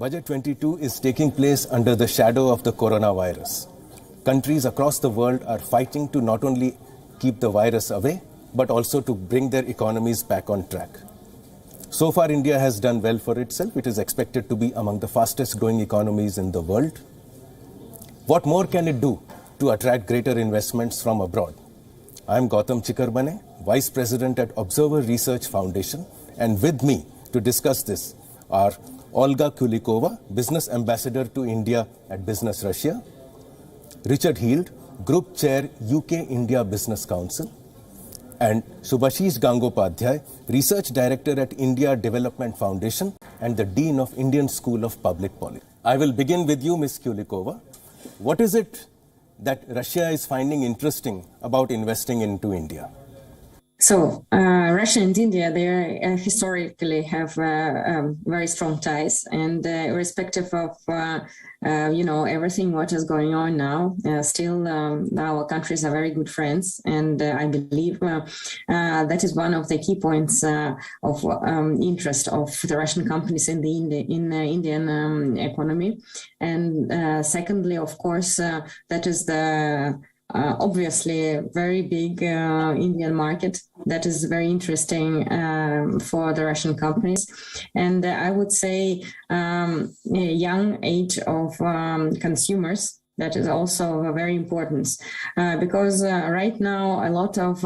Budget 22 is taking place under the shadow of the coronavirus. Countries across the world are fighting to not only keep the virus away, but also to bring their economies back on track. So far, India has done well for itself. It is expected to be among the fastest growing economies in the world. What more can it do to attract greater investments from abroad? I am Gautam Chikermane, Vice President at Observer Research Foundation, and with me to discuss this are Olga Kulikova, Business Ambassador to India at Business Russia, Richard Heald, Group Chair, UK-India Business Council, and Subhashish Gangopadhyay, Research Director at India Development Foundation and the Dean of Indian School of Public Policy. I will begin with you, Ms. Kulikova. What is it that Russia is finding interesting about investing into India? So, Russia and India, they historically have very strong ties, and irrespective of everything what is going on now, still our countries are very good friends, and I believe that is one of the key points of interest of the Russian companies in the Indian economy. And secondly, of course, that is the obviously very big Indian market that is very interesting for the Russian companies, and I would say a young age of consumers, that is also very important because right now a lot of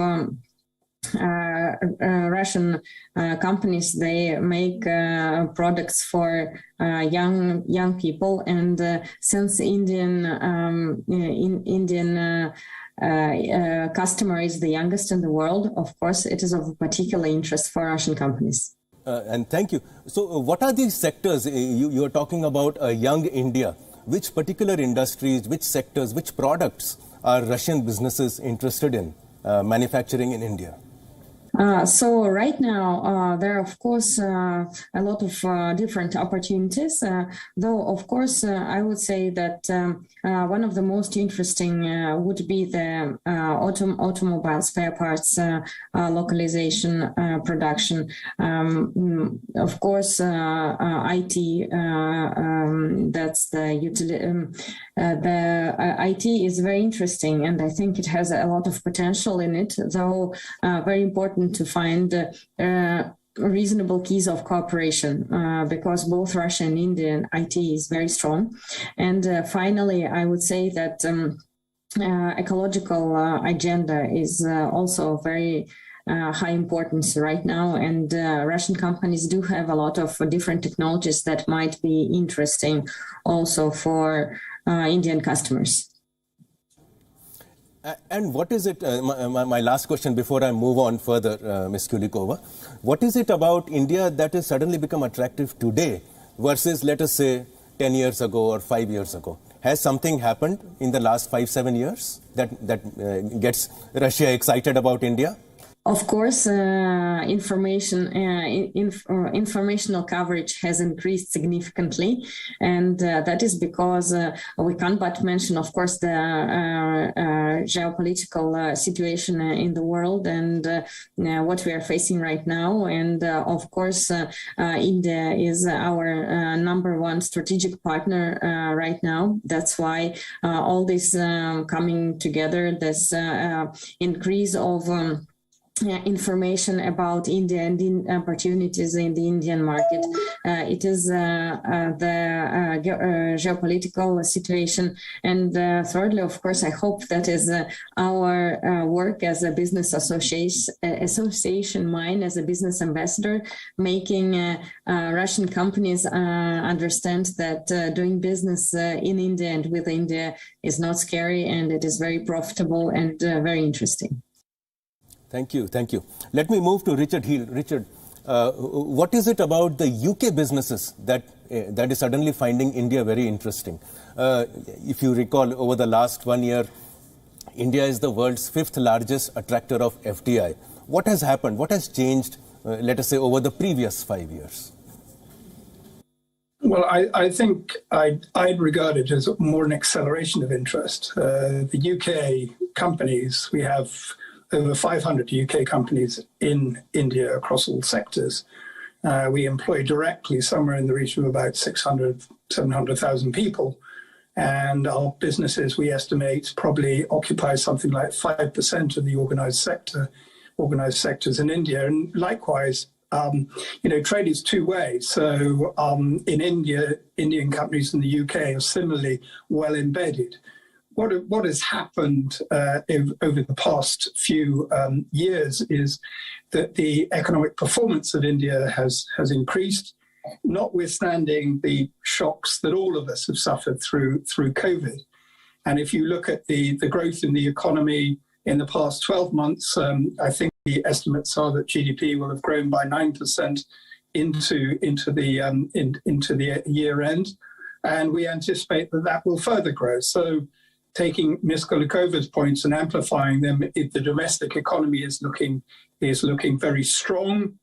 Russian companies, they make products for young people, and since Indian customer is the youngest in the world, of course, it is of particular interest for Russian companies. And thank you. So, what are these sectors? You are talking about a young India. Which particular industries, which sectors, which products are Russian businesses interested in manufacturing in India? So right now, there are, of course, a lot of different opportunities, though, of course, I would say that one of the most interesting would be the automobile spare parts localization production. Of course, IT, that's the IT is very interesting, and I think it has a lot of potential in it, though very important to find reasonable keys of cooperation because both Russia and Indian IT is very strong. And finally, I would say that ecological agenda is also very high importance right now, and Russian companies do have a lot of different technologies that might be interesting also for Indian customers. And what is it, my last question before I move on further, Ms. Kulikova, what is it about India that has suddenly become attractive today versus, let us say, 10 years ago or 5 years ago? Has something happened in the last 5-7 years that gets Russia excited about India? Of course, informational coverage has increased significantly, and that is because we can't but mention, of course, the geopolitical situation in the world and what we are facing right now. And of course, India is our number one strategic partner right now. That's why all this coming together, this increase of information about India and opportunities in the Indian market. It is the geopolitical situation. And thirdly, of course, I hope that is our work as a business association, mine as a business ambassador, making Russian companies understand that doing business in India and with India is not scary, and it is very profitable and very interesting. Thank you. Thank you. Let me move to Richard Heald. Richard, what is it about the UK businesses that is suddenly finding India very interesting? If you recall, over the last 1 year, India is the world's 5th largest attractor of FDI. What has happened? What has changed, let us say, over the previous 5 years? Well, I think I'd regard it as more an acceleration of interest. The UK companies, we have over 500 UK companies in India across all sectors. We employ directly somewhere in the region of about 700,000 people. And our businesses, we estimate, probably occupy something like 5% of the organized sectors in India. And likewise, trade is two-way. So in India, Indian companies in the UK are similarly well embedded. What has happened over the past few years is that the economic performance of India has increased, notwithstanding the shocks that all of us have suffered through COVID. And if you look at the growth in the economy in the past 12 months, I think the estimates are that GDP will have grown by 9% into the year end, and we anticipate that will further grow. So, taking Ms. Gulikova's points and amplifying them, the domestic economy is looking very strong.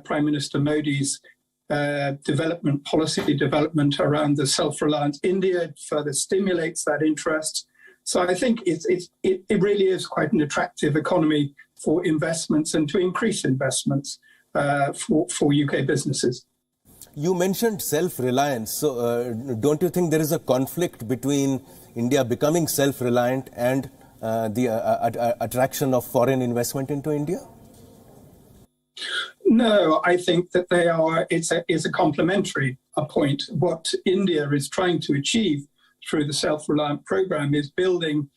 Prime Minister Modi's policy development around the self-reliant India further stimulates that interest. So I think it really is quite an attractive economy for investments and to increase investments for UK businesses. You mentioned self-reliance. So don't you think there is a conflict between India becoming self-reliant and the attraction of foreign investment into India? No, I think that it's a complementary point. What India is trying to achieve through the self-reliant program is building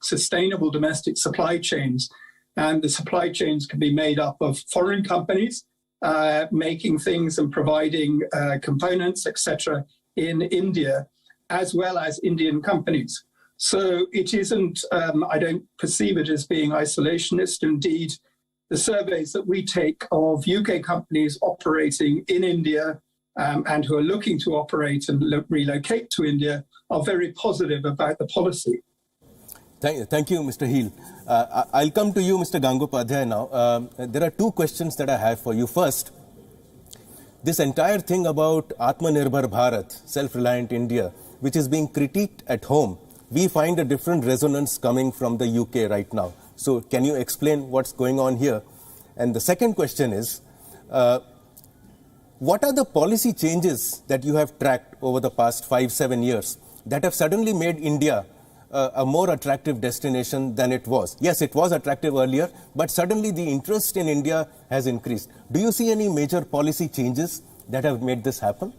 sustainable domestic supply chains. And the supply chains can be made up of foreign companies making things and providing components, etc., in India, as well as Indian companies. So it isn't, I don't perceive it as being isolationist. Indeed, the surveys that we take of UK companies operating in India and who are looking to operate and relocate to India are very positive about the policy. Thank you, Mr. Heel. I'll come to you, Mr. Gangopadhyay, now. There are two questions that I have for you. First, this entire thing about Atmanirbhar Bharat, self-reliant India, which is being critiqued at home, we find a different resonance coming from the UK right now. So can you explain what's going on here? And the second question is, what are the policy changes that you have tracked over the past 5-7 years that have suddenly made India a more attractive destination than it was? Yes, it was attractive earlier, but suddenly the interest in India has increased. Do you see any major policy changes that have made this happen?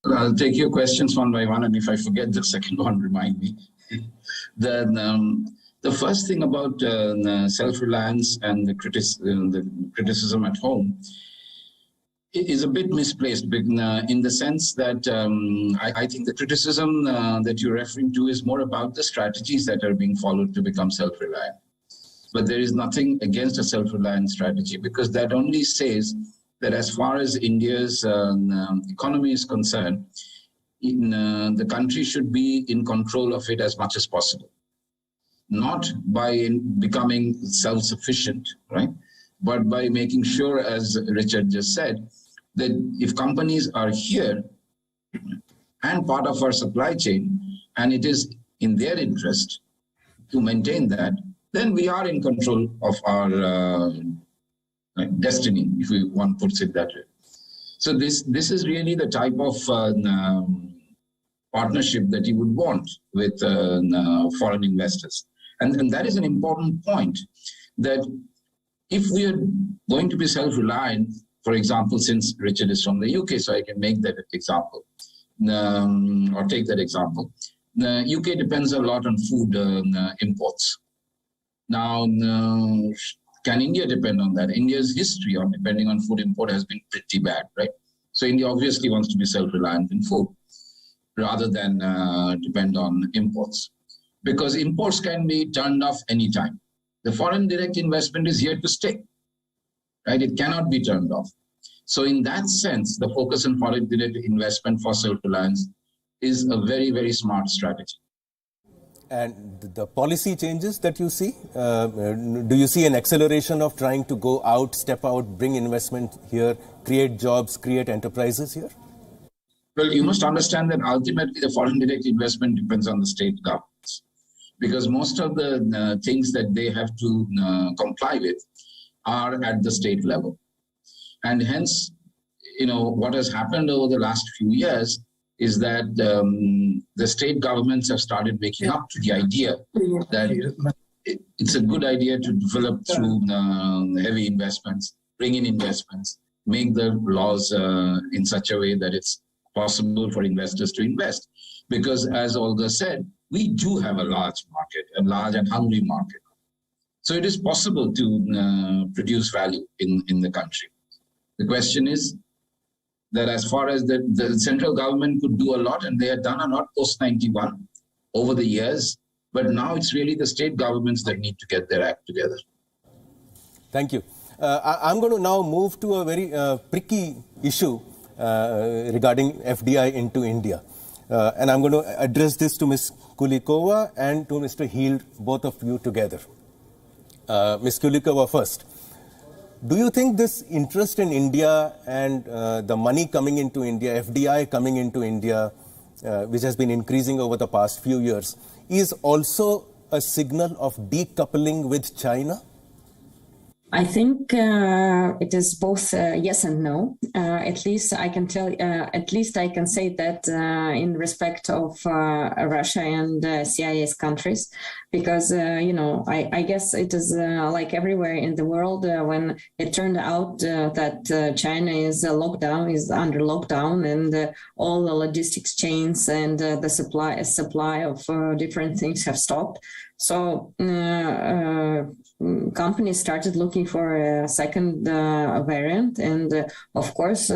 I'll take your questions one by one, and if I forget the second one, remind me. Then the first thing about self-reliance and the criticism at home is a bit misplaced in the sense that I think the criticism that you're referring to is more about the strategies that are being followed to become self-reliant. But there is nothing against a self-reliant strategy, because that only says that as far as India's economy is concerned, the country should be in control of it as much as possible. Not by becoming self-sufficient, right? But by making sure, as Richard just said, that if companies are here and part of our supply chain, and it is in their interest to maintain that, then we are in control of our destiny, if one puts it that way. So this is really the type of partnership that you would want with foreign investors. And that is an important point, that if we are going to be self-reliant, for example, since Richard is from the UK, so I can make that example, or take that example. The UK depends a lot on food imports. Now, can India depend on that? India's history on depending on food import has been pretty bad, right? So India obviously wants to be self-reliant in food rather than depend on imports, because imports can be turned off anytime. The foreign direct investment is here to stay, right? It cannot be turned off. So in that sense, the focus on foreign direct investment for self-reliance is a very, very smart strategy. And the policy changes that you see, do you see an acceleration of trying to go out, step out, bring investment here, create jobs, create enterprises here? Well, you must understand that ultimately the foreign direct investment depends on the state governments, because most of the things that they have to comply with are at the state level. And hence, what has happened over the last few years is that the state governments have started waking up to the idea that it's a good idea to develop through heavy investments, bring in investments, make the laws in such a way that it's possible for investors to invest. Because as Olga said, we do have a large market, a large and hungry market. So it is possible to produce value in the country. The question is that as far as the central government could do a lot, and they had done a lot post-91 over the years, but now it's really the state governments that need to get their act together. Thank you. I'm going to now move to a very pricky issue regarding FDI into India. And I'm going to address this to Ms. Kulikova and to Mr. Hield, both of you together. Ms. Kulikova first. Do you think this interest in India and the money coming into India, FDI coming into India, which has been increasing over the past few years, is also a signal of decoupling with China? I think it is both yes and no. At least I can say that in respect of Russia and CIS countries, because I guess it is like everywhere in the world when it turned out that China is under lockdown, and all the logistics chains and the supply of different things have stopped. So companies started looking for a second variant, and of course,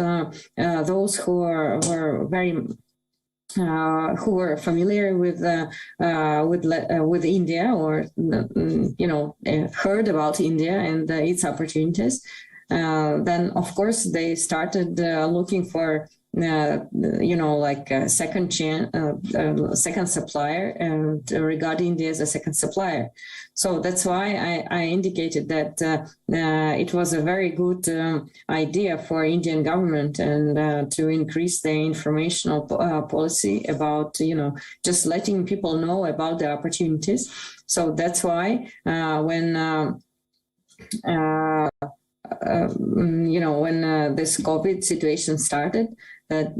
those who were familiar with India, or heard about India and its opportunities, then of course they started looking for like a second supplier, and regard India as a second supplier. So that's why I indicated that it was a very good idea for Indian government and to increase their informational policy about, just letting people know about the opportunities. So that's why when this COVID situation started, that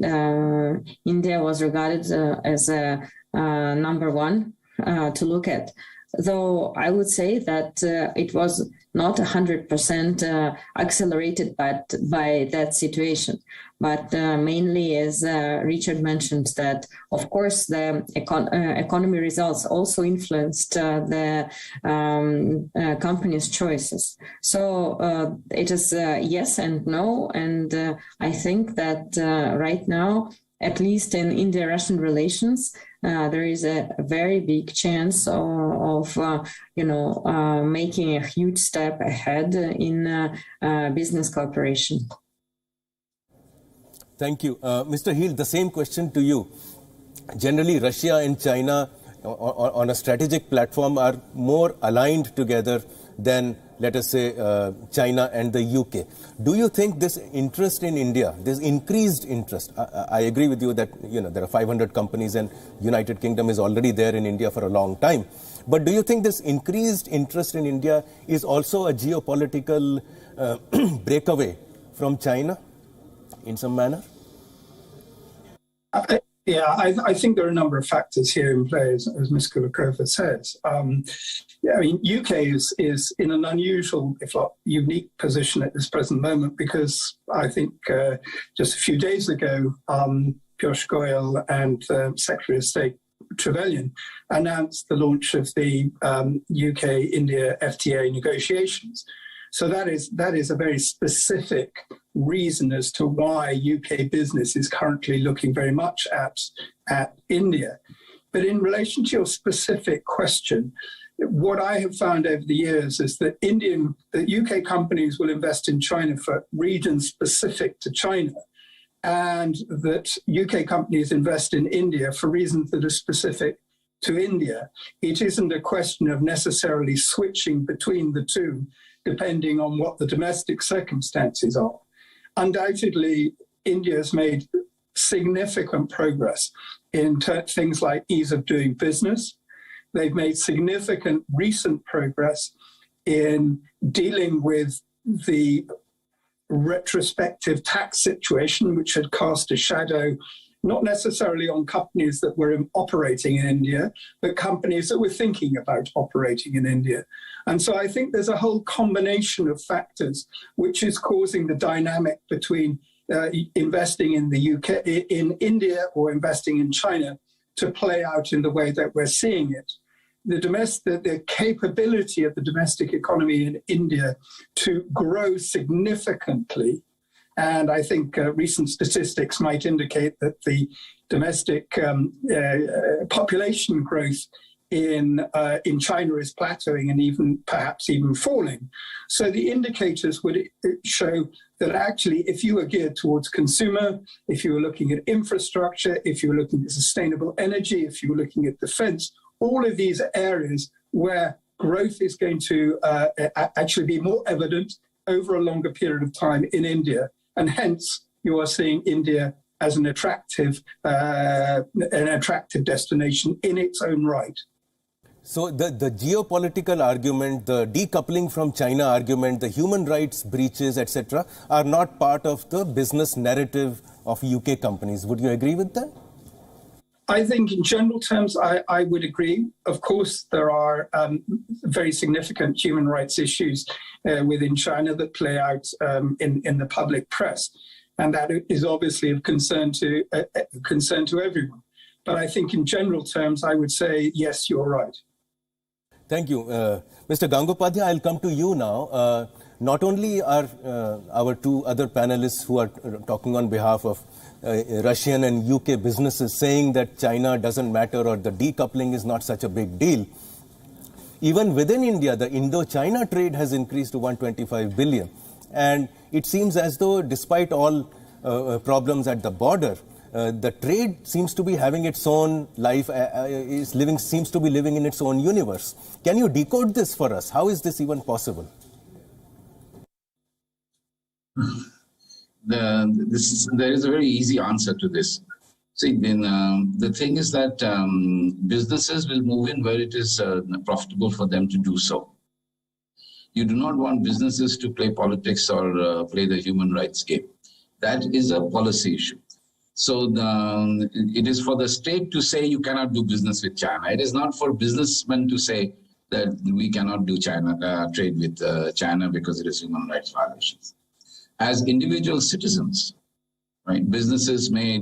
India was regarded as a number one to look at. Though I would say that it was not 100% accelerated by that situation, but mainly, as Richard mentioned, that of course the economy results also influenced the company's choices. So it is yes and no, and I think that right now, at least in India-Russian relations, there is a very big chance of making a huge step ahead in business cooperation. Thank you. Mr. Hield, the same question to you. Generally, Russia and China on a strategic platform are more aligned together than, let us say, China and the UK. Do you think this interest in India, this increased interest, I agree with you that there are 500 companies and United Kingdom is already there in India for a long time. But do you think this increased interest in India is also a geopolitical breakaway from China in some manner? I think there are a number of factors here in play, as Ms. Kulikova says. UK is in an unusual, if not unique, position at this present moment, because I think just a few days ago, Piyush Goyal and Secretary of State Trevelyan announced the launch of the UK-India FTA negotiations. So that is a very specific reason as to why UK business is currently looking very much at India. But in relation to your specific question, what I have found over the years is that UK companies will invest in China for regions specific to China, and that UK companies invest in India for reasons that are specific to India. It isn't a question of necessarily switching between the two, depending on what the domestic circumstances are. Undoubtedly, India has made significant progress in things like ease of doing business. They've made significant recent progress in dealing with the retrospective tax situation, which had cast a shadow not necessarily on companies that were operating in India, but companies that were thinking about operating in India. And so I think there's a whole combination of factors which is causing the dynamic between investing in the UK, in India, or investing in China to play out in the way that we're seeing it. The capability of the domestic economy in India to grow significantly, and I think recent statistics might indicate that the domestic population growth in China is plateauing and perhaps even falling. So the indicators would show that actually, if you were geared towards consumer, if you were looking at infrastructure, if you were looking at sustainable energy, if you were looking at defense, all of these are areas where growth is going to actually be more evident over a longer period of time in India. And hence, you are seeing India as an attractive destination in its own right. So the geopolitical argument, the decoupling from China argument, the human rights breaches, etc., are not part of the business narrative of UK companies. Would you agree with that? I think in general terms, I would agree. Of course, there are very significant human rights issues within China that play out in the public press. And that is obviously of concern to everyone. But I think in general terms, I would say, yes, you're right. Thank you. Mr. Gangopadhyay, I'll come to you now. Not only are our two other panelists who are talking on behalf of Russian and UK businesses saying that China doesn't matter or the decoupling is not such a big deal. Even within India, the Indo-China trade has increased to 125 billion. And it seems as though despite all problems at the border, the trade seems to be having its own life, seems to be living in its own universe. Can you decode this for us? How is this even possible? There is a very easy answer to this. See, the thing is that businesses will move in where it is profitable for them to do so. You do not want businesses to play politics or play the human rights game. That is a policy issue. So it is for the state to say you cannot do business with China. It is not for businessmen to say that we cannot do trade with China because it is human rights violations. As individual citizens, right, businesses may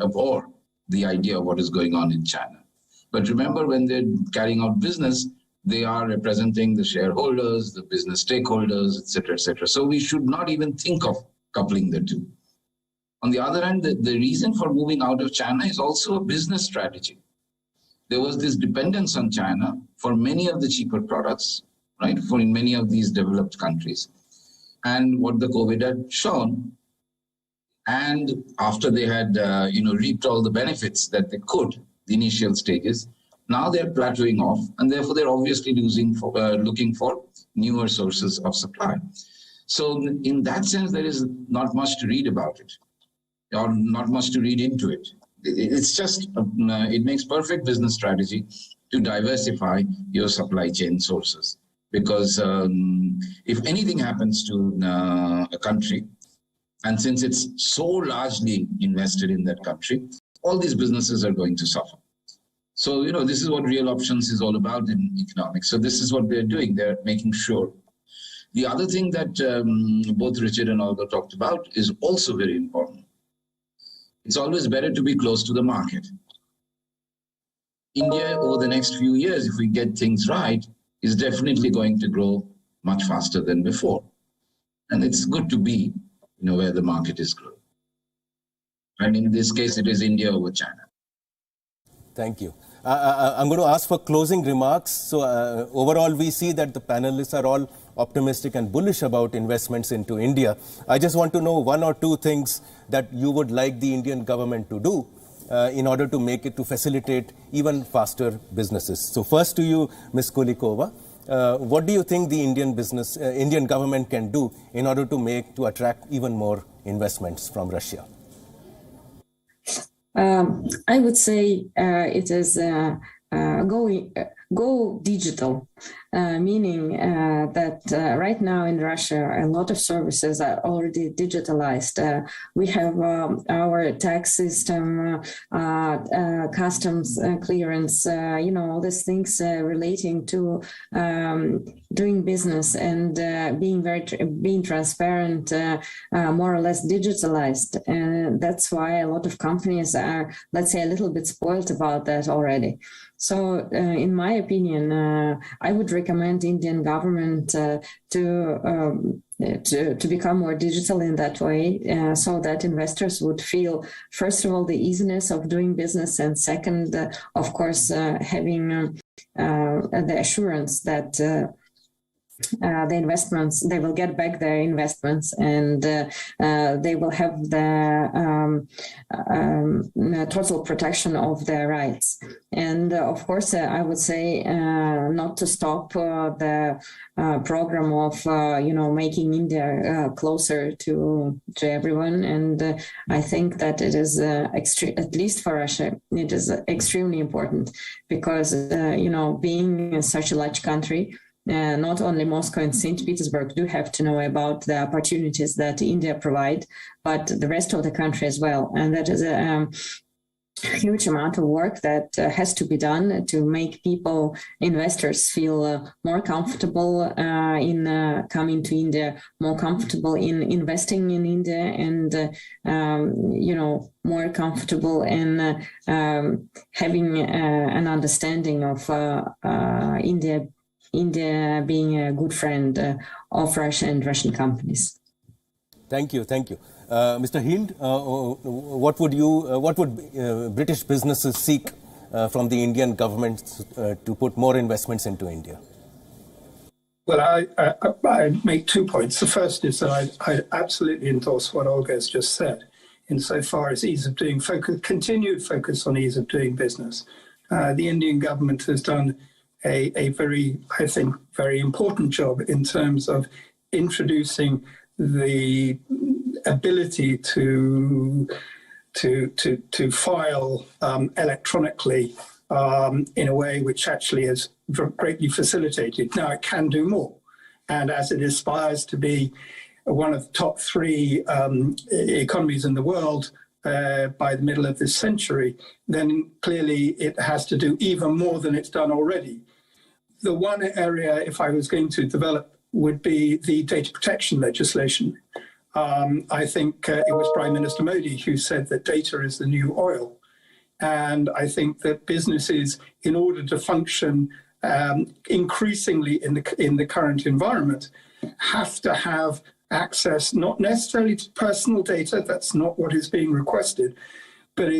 abhor the idea of what is going on in China. But remember, when they're carrying out business, they are representing the shareholders, the business stakeholders, etc., etc. So we should not even think of coupling the two. On the other hand, the reason for moving out of China is also a business strategy. There was this dependence on China for many of the cheaper products, right, in many of these developed countries. And what the COVID had shown, and after they had reaped all the benefits that they could, the initial stages, now they're plateauing off, and therefore they're obviously looking for newer sources of supply. So in that sense, there is not much to read about it, or not much to read into it. It's just, it makes perfect business strategy to diversify your supply chain sources. Because if anything happens to a country, and since it's so largely invested in that country, all these businesses are going to suffer. So, this is what real options is all about in economics. So this is what they're doing. They're making sure. The other thing that both Richard and Olga talked about is also very important. It's always better to be close to the market. India, over the next few years, if we get things right, is definitely going to grow much faster than before. And it's good to be, where the market is growing. And in this case, it is India over China. Thank you. I'm going to ask for closing remarks. So overall, we see that the panelists are all optimistic and bullish about investments into India. I just want to know one or two things that you would like the Indian government to do in order to make it, to facilitate even faster businesses. So first to you, Ms. Kulikova, what do you think the Indian government can do in order to attract even more investments from Russia? I would say it is go digital, meaning that right now in Russia, a lot of services are already digitalized. We have our tax system, customs clearance, all these things relating to doing business and being transparent, more or less digitalized. And that's why a lot of companies are, let's say, a little bit spoiled about that already. So, in my opinion, I would recommend Indian government to become more digital in that way, so that investors would feel, first of all, the easiness of doing business, and second, of course, having the assurance that the investments, they will get back their investments, and they will have the total protection of their rights. And of course, I would say not to stop the program of making India closer to everyone. And I think that it is at least for Russia, it is extremely important, because being such a large country, not only Moscow and St. Petersburg do have to know about the opportunities that India provide, but the rest of the country as well. And that is a huge amount of work that has to be done to make people, investors, feel more comfortable in coming to India, more comfortable in investing in India, and more comfortable in having an understanding of India being a good friend of Russia and Russian companies. Thank you. Mr. Hield, what would British businesses seek from the Indian government to put more investments into India? Well, I make 2 points. The first is that I absolutely endorse what Olga has just said, insofar as ease of doing continued focus on ease of doing business. The Indian government has done a very, I think, very important job in terms of introducing the ability to file electronically in a way which actually has greatly facilitated. Now it can do more, and as it aspires to be one of the top 3 economies in the world by the middle of this century, then clearly it has to do even more than it's done already. The one area, if I was going to develop, would be the data protection legislation. I think it was Prime Minister Modi who said that data is the new oil. And I think that businesses, in order to function increasingly in the current environment, have to have access not necessarily to personal data, that's not what is being requested, but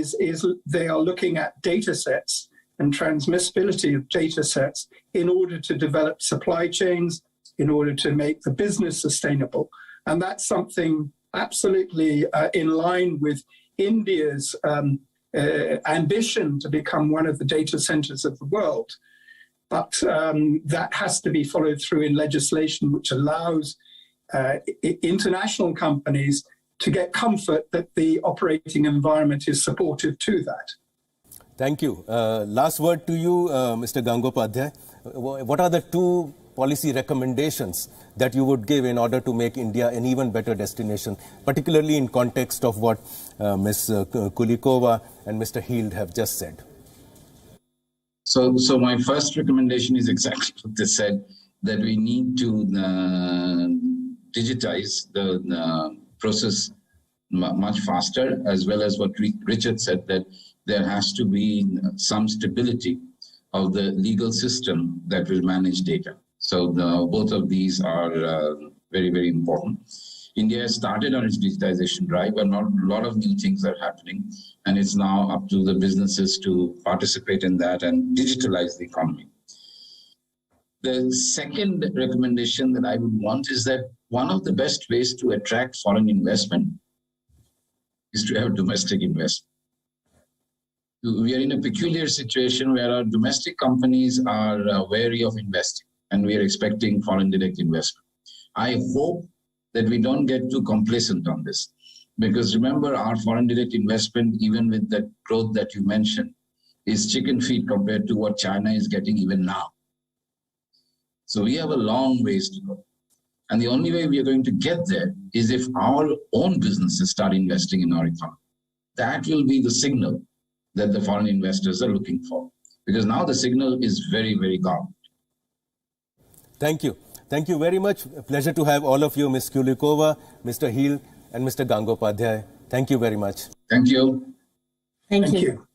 they are looking at data sets and transmissibility of data sets in order to develop supply chains, in order to make the business sustainable. And that's something absolutely in line with India's ambition to become one of the data centers of the world. But that has to be followed through in legislation which allows international companies to get comfort that the operating environment is supportive to that. Thank you. Last word to you, Mr. Gangopadhyay. What are the 2 policy recommendations that you would give in order to make India an even better destination, particularly in context of what Ms. Kulikova and Mr. Hield have just said? So my first recommendation is exactly what they said, that we need to digitize the process much faster, as well as what Richard said, that there has to be some stability of the legal system that will manage data. So both of these are very, very important. India has started on its digitization drive, but not a lot of new things are happening. And it's now up to the businesses to participate in that and digitalize the economy. The second recommendation that I would want is that one of the best ways to attract foreign investment is to have domestic investment. We are in a peculiar situation where our domestic companies are wary of investing, and we are expecting foreign direct investment. I hope that we don't get too complacent on this, because remember, our foreign direct investment, even with the growth that you mentioned, is chicken feed compared to what China is getting even now. So we have a long ways to go. And the only way we are going to get there is if our own businesses start investing in our economy. That will be the signal that the foreign investors are looking for. Because now the signal is very, very calm. Thank you. Thank you very much. A pleasure to have all of you, Ms. Kulikova, Mr. Heel, and Mr. Gangopadhyay. Thank you very much. Thank you. Thank Thank you. you.